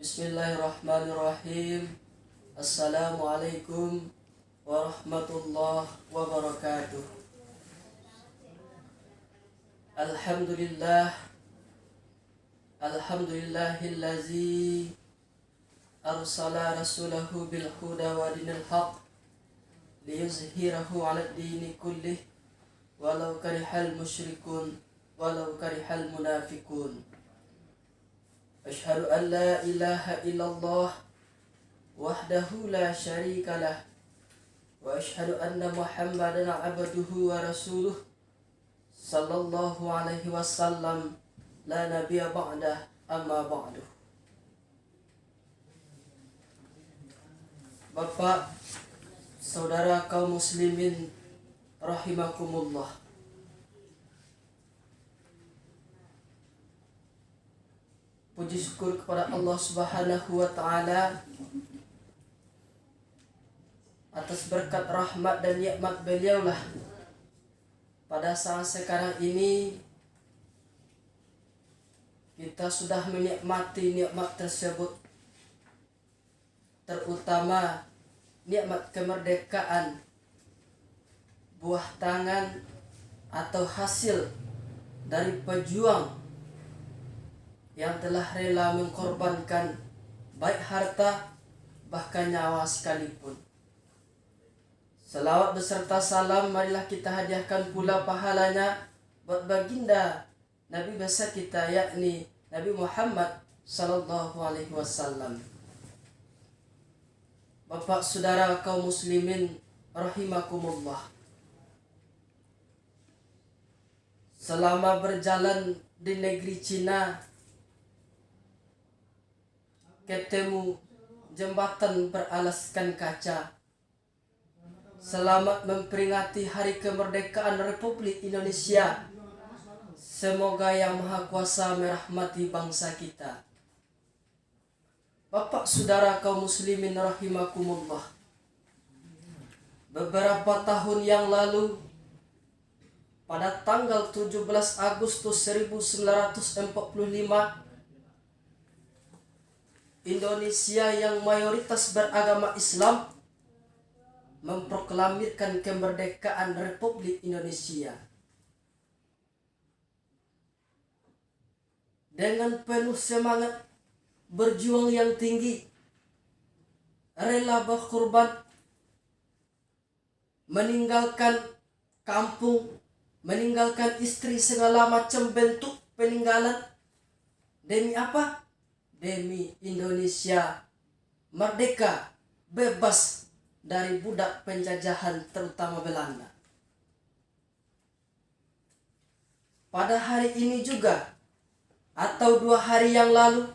Bismillahirrahmanirrahim. Assalamualaikum warahmatullahi wabarakatuh. Alhamdulillahillazi arsala rasulahu bil huda wa dinil haq liyuzhirahu 'ala dini kullih walau karihal musyrikun walau karihal munafikun. Asyhadu an la ilaha illallah wahdahu la syarika lah wa asyhadu anna Muhammadan abduhu wa rasuluh sallallahu alaihi wasallam la nabiyya ba'dah amma ba'du. Bapak, saudara kaum muslimin rahimakumullah. Puji syukur kepada Allah Subhanahu wa Ta'ala atas berkat rahmat dan nikmat beliaulah pada saat sekarang ini kita sudah menikmati nikmat tersebut, terutama nikmat kemerdekaan, buah tangan atau hasil dari pejuang yang telah rela mengkorbankan baik harta bahkan nyawa sekalipun. Selawat beserta salam marilah kita hadiahkan pula pahalanya buat baginda Nabi besar kita, yakni Nabi Muhammad sallallahu alaihi wasallam. Bapak saudara kaum muslimin rahimakumullah. Selama berjalan di negeri Cina, ketemu jembatan beralaskan kaca. Selamat memperingati Hari Kemerdekaan Republik Indonesia. Semoga Yang Maha Kuasa merahmati bangsa kita. Bapak saudara kaum muslimin rahimakumullah. Beberapa tahun yang lalu, pada tanggal 17 Agustus 1945, Indonesia yang mayoritas beragama Islam memproklamirkan kemerdekaan Republik Indonesia. Dengan penuh semangat, berjuang yang tinggi, rela berkorban, meninggalkan kampung, meninggalkan istri, segala macam bentuk peninggalan. Demi apa? Demi Indonesia merdeka, bebas dari budak penjajahan terutama Belanda. Pada hari ini juga, atau 2 hari yang lalu,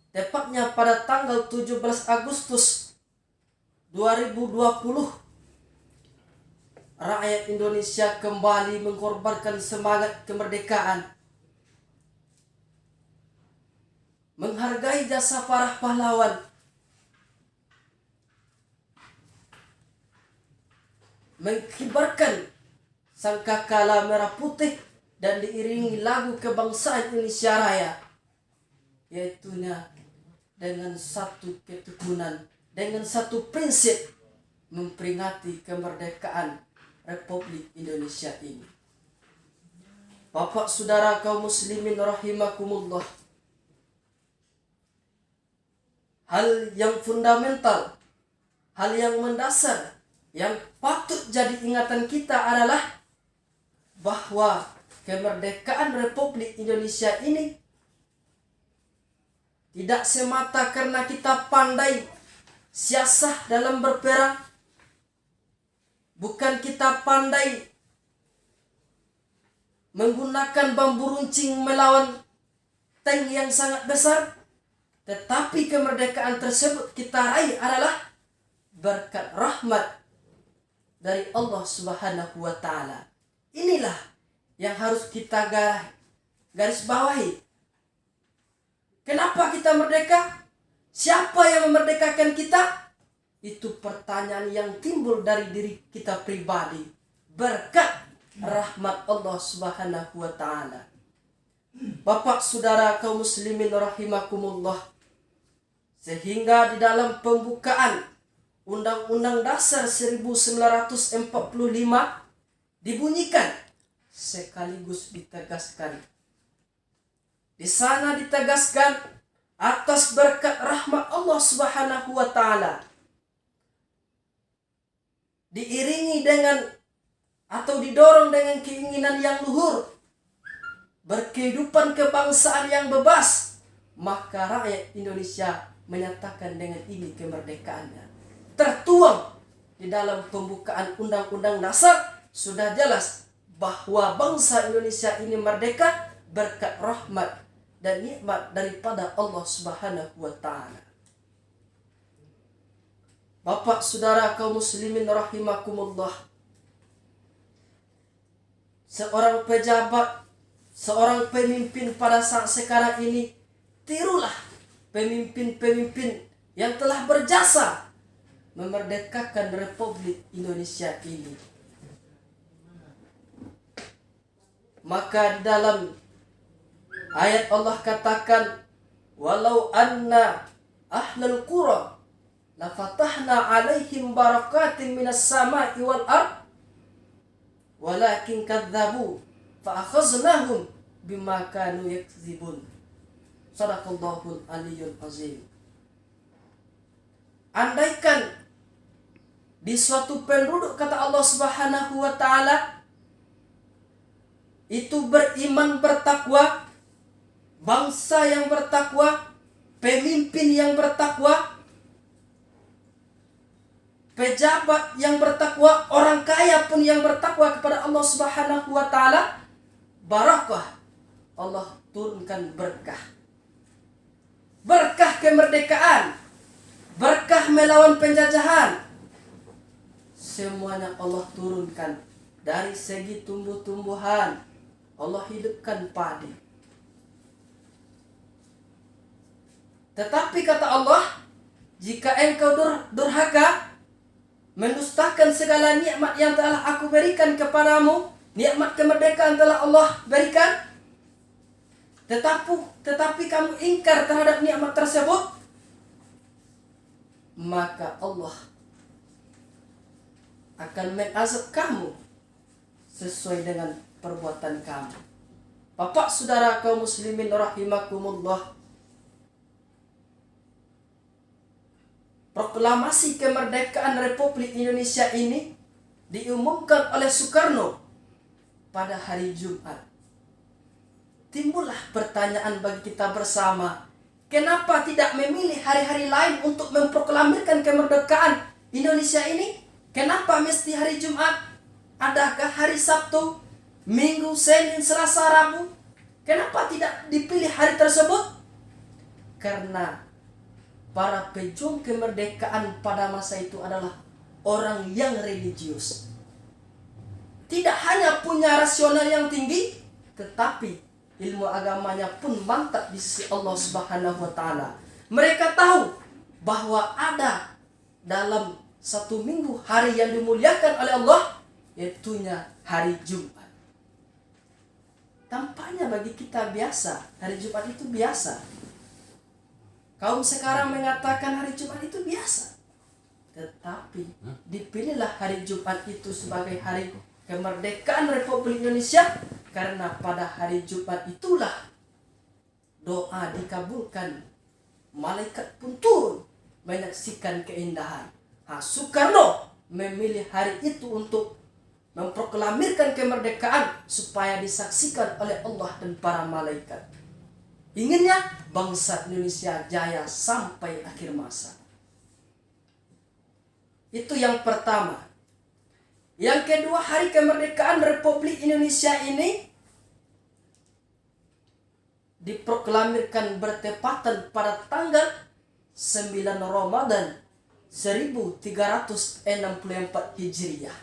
tepatnya pada tanggal 17 Agustus 2020, rakyat Indonesia kembali mengorbankan semangat kemerdekaan, menghargai jasa para pahlawan, mengibarkan sangkakala merah putih dan diiringi lagu kebangsaan Indonesia Raya, yaitu dengan satu ketekunan, dengan satu prinsip memperingati kemerdekaan Republik Indonesia ini. Bapak saudara kaum muslimin rahimakumullah. Hal yang fundamental, hal yang mendasar, yang patut jadi ingatan kita adalah bahwa kemerdekaan Republik Indonesia ini tidak semata karena kita pandai siasah dalam berperang, bukan kita pandai menggunakan bambu runcing melawan tank yang sangat besar, tetapi kemerdekaan tersebut kita raih adalah berkat rahmat dari Allah Subhanahu wa Ta'ala. Inilah yang harus kita garis bawahi. Kenapa kita merdeka? Siapa yang memerdekakan kita? Itu pertanyaan yang timbul dari diri kita pribadi. Berkat rahmat Allah Subhanahu wa Ta'ala. Bapak saudara kaum muslimin rahimakumullah, Sehingga di dalam pembukaan Undang-Undang Dasar 1945 dibunyikan sekaligus ditegaskan. Di sana ditegaskan atas berkat rahmat Allah Subhanahu wa taala diiringi dengan atau didorong dengan keinginan yang luhur, berkehidupan kebangsaan yang bebas, maka rakyat Indonesia menyatakan dengan ini kemerdekaannya. Tertuang di dalam pembukaan Undang-Undang Dasar sudah jelas bahwa bangsa Indonesia ini merdeka berkat rahmat dan nikmat daripada Allah Subhanahu wa taala. Bapak saudara kaum muslimin rahimakumullah. Seorang pejabat, seorang pemimpin pada saat sekarang ini, tirulah pemimpin-pemimpin yang telah berjasa memerdekakan Republik Indonesia ini. Maka di dalam ayat Allah katakan, walau anna ahlul qura la fatahna alaihim barakatin minas sama'i wal ard walakin kadzabu fa akhaznahum bima kanu yakzibun. Shadaqallahul aliyyul azim. Andaikan di suatu penduduk, kata Allah Subhanahu wa taala, itu beriman bertakwa, bangsa yang bertakwa, pemimpin yang bertakwa, pejabat yang bertakwa, orang kaya pun yang bertakwa kepada Allah Subhanahu wa taala, barakah, Allah turunkan berkah. Berkah kemerdekaan, berkah melawan penjajahan, semuanya Allah turunkan. Dari segi tumbuh-tumbuhan, Allah hidupkan padi. Tetapi kata Allah, jika engkau durhaka, mendustakan segala nikmat yang telah aku berikan kepadamu, nikmat kemerdekaan telah Allah berikan, tetapi kamu ingkar terhadap nikmat tersebut, maka Allah akan mengazab kamu sesuai dengan perbuatan kamu. Bapak saudara kaum muslimin rahimakumullah. Proklamasi kemerdekaan Republik Indonesia ini diumumkan oleh Soekarno pada hari Jumat. Timbullah pertanyaan bagi kita bersama, kenapa tidak memilih hari-hari lain untuk memproklamirkan kemerdekaan Indonesia ini? Kenapa mesti hari Jumat? Adakah hari Sabtu, Minggu, Senin, Selasa, Rabu? Kenapa tidak dipilih hari tersebut? Karena para pejuang kemerdekaan pada masa itu adalah orang yang religius. Tidak hanya punya rasional yang tinggi, tetapi ilmu agamanya pun mantap di sisi Allah Subhanahu wa taala. Mereka tahu bahwa ada dalam satu minggu hari yang dimuliakan oleh Allah, yaitunya hari Jumat. Tampaknya bagi kita biasa, hari Jumat itu biasa. Kaum sekarang mengatakan hari Jumat itu biasa. Tetapi dipilihlah hari Jumat itu sebagai hari kemerdekaan Republik Indonesia, karena pada hari Jumat itulah doa dikabulkan, malaikat pun turun menyaksikan keindahan. Soekarno memilih hari itu untuk memproklamirkan kemerdekaan supaya disaksikan oleh Allah dan para malaikat. Inginnya bangsa Indonesia jaya sampai akhir masa. Itu yang pertama. Yang kedua, hari kemerdekaan Republik Indonesia ini diproklamirkan bertepatan pada tanggal 9 Ramadan 1364 Hijriah.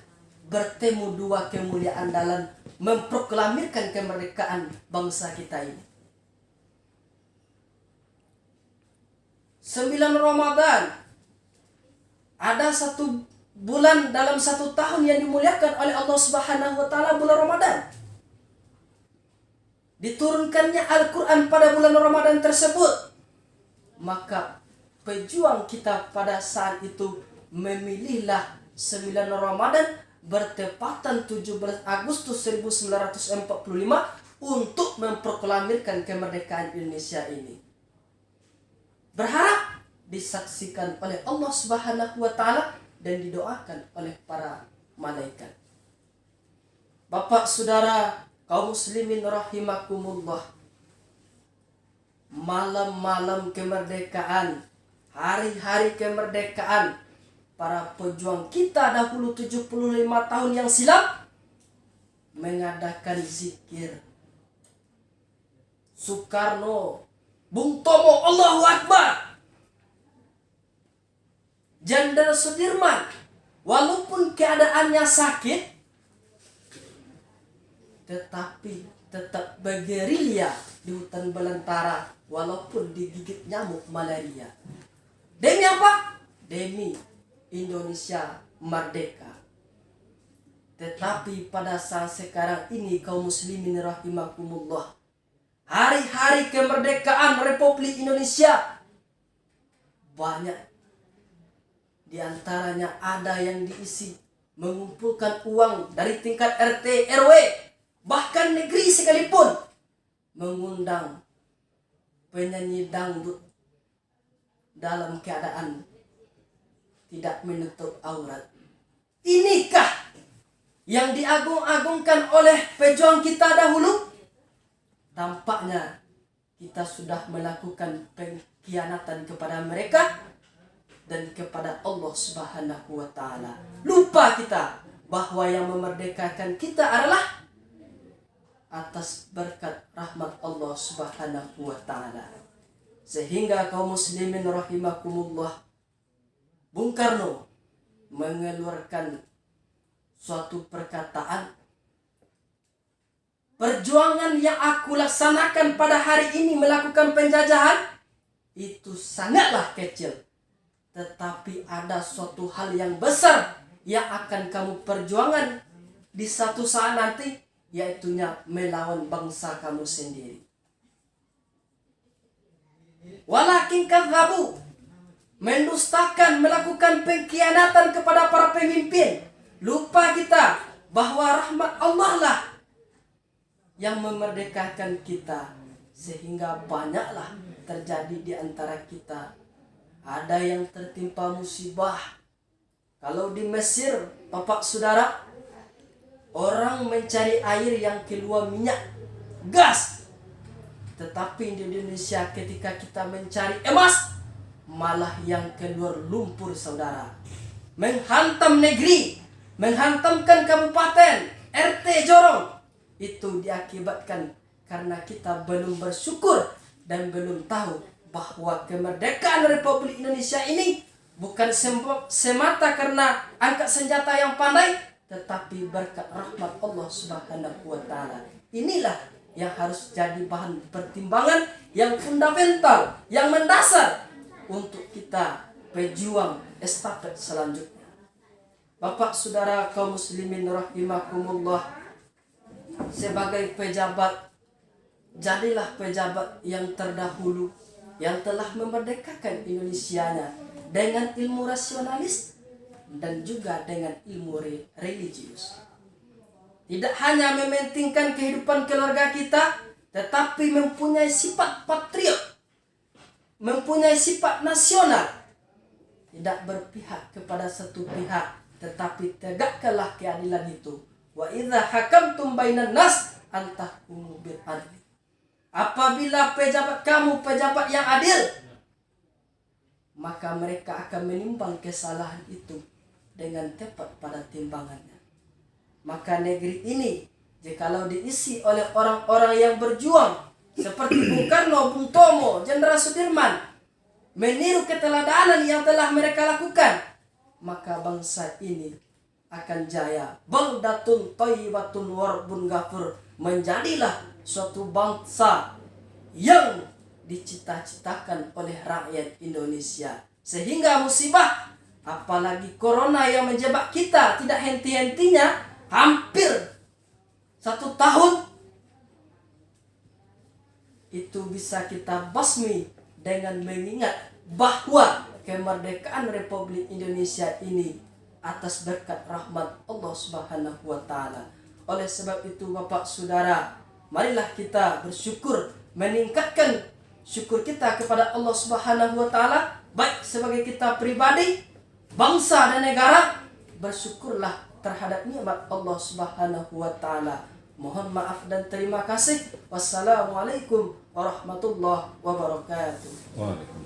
Bertemu dua kemuliaan dalam memproklamirkan kemerdekaan bangsa kita ini. 9 Ramadan, ada satu bulan dalam satu tahun yang dimuliakan oleh Allah Subhanahu wa taala, bulan Ramadan. Diturunkannya Al-Quran pada bulan Ramadan tersebut. Maka pejuang kita pada saat itu memilihlah 9 Ramadan bertepatan 17 Agustus 1945 untuk memproklamirkan kemerdekaan Indonesia ini. Berharap disaksikan oleh Allah Subhanahu wa taala dan didoakan oleh para malaikat. Bapak saudara kaum muslimin rahimakumullah, malam-malam kemerdekaan, hari-hari kemerdekaan, para pejuang kita dahulu 75 tahun yang silam mengadakan zikir. Soekarno, Bung Tomo, Allahu Akbar. Jenderal Sudirman, walaupun keadaannya sakit, tetapi tetap bergerilya di hutan belantara walaupun digigit nyamuk malaria. Demi apa? Demi Indonesia merdeka. Tetapi pada saat sekarang ini kaum muslimin rahimakumullah, hari-hari kemerdekaan Republik Indonesia, banyak di antaranya ada yang diisi mengumpulkan uang dari tingkat RT, RW, bahkan negeri sekalipun, mengundang penyanyi dangdut dalam keadaan tidak menutup aurat. Inikah yang diagung-agungkan oleh pejuang kita dahulu? Tampaknya kita sudah melakukan pengkhianatan kepada mereka dan kepada Allah Subhanahu wa taala. Lupa kita bahwa yang memerdekakan kita adalah atas berkat rahmat Allah Subhanahu wa taala. Sehingga kaum muslimin rahimakumullah, Bung Karno mengeluarkan suatu perkataan, perjuangan yang aku laksanakan pada hari ini melakukan penjajahan itu sangatlah kecil, tetapi ada suatu hal yang besar yang akan kamu perjuangan di satu saat nanti, yaitunya melawan bangsa kamu sendiri. Walakin kadzabu, mendustakan, melakukan pengkhianatan kepada para pemimpin. Lupa kita bahwa rahmat Allah lah yang memerdekakan kita, sehingga banyaklah terjadi di antara kita. Ada yang tertimpa musibah. Kalau di Mesir, Bapak Saudara, orang mencari air yang keluar minyak, gas. Tetapi di Indonesia ketika kita mencari emas, malah yang keluar lumpur, saudara. Menghantam negeri, menghantamkan kabupaten, RT jorong. Itu diakibatkan karena kita belum bersyukur dan belum tahu bahwa kemerdekaan Republik Indonesia ini bukan semata karena angkat senjata yang pandai, tetapi berkat rahmat Allah Subhanahu wa taala. Inilah yang harus jadi bahan pertimbangan yang fundamental, yang mendasar untuk kita pejuang estafet selanjutnya. Bapak saudara kaum muslimin rahimakumullah, sebagai pejabat, jadilah pejabat yang terdahulu yang telah memerdekakan Indonesianya dengan ilmu rasionalis dan juga dengan ilmu religius. Tidak hanya mementingkan kehidupan keluarga kita, tetapi mempunyai sifat patriot, mempunyai sifat nasional. Tidak berpihak kepada satu pihak, tetapi tegakkanlah keadilan itu. Wa idza hakamtum bainan nas antahkumu bil adli. Apabila pejabat kamu pejabat yang adil, maka mereka akan menimbang kesalahan itu dengan tepat pada timbangannya. Maka negeri ini jikalau diisi oleh orang-orang yang berjuang seperti Bung Karno, Bung Tomo, Jenderal Sudirman, meniru keteladanan yang telah mereka lakukan, maka bangsa ini akan jaya. Baldatun thayyibatun warbun ghafur, menjadilah suatu bangsa yang dicita-citakan oleh rakyat Indonesia. Sehingga musibah, apalagi corona yang menjebak kita tidak henti-hentinya, hampir 1 tahun, itu bisa kita basmi dengan mengingat bahwa kemerdekaan Republik Indonesia ini atas berkat rahmat Allah Subhanahu wa taala. Oleh sebab itu Bapak Saudara, marilah kita bersyukur, meningkatkan syukur kita kepada Allah Subhanahu wa taala, baik sebagai kita pribadi, bangsa dan negara. Bersyukurlah terhadap nikmat Allah Subhanahu wa taala. Mohon maaf dan terima kasih. Wassalamualaikum warahmatullahi wabarakatuh.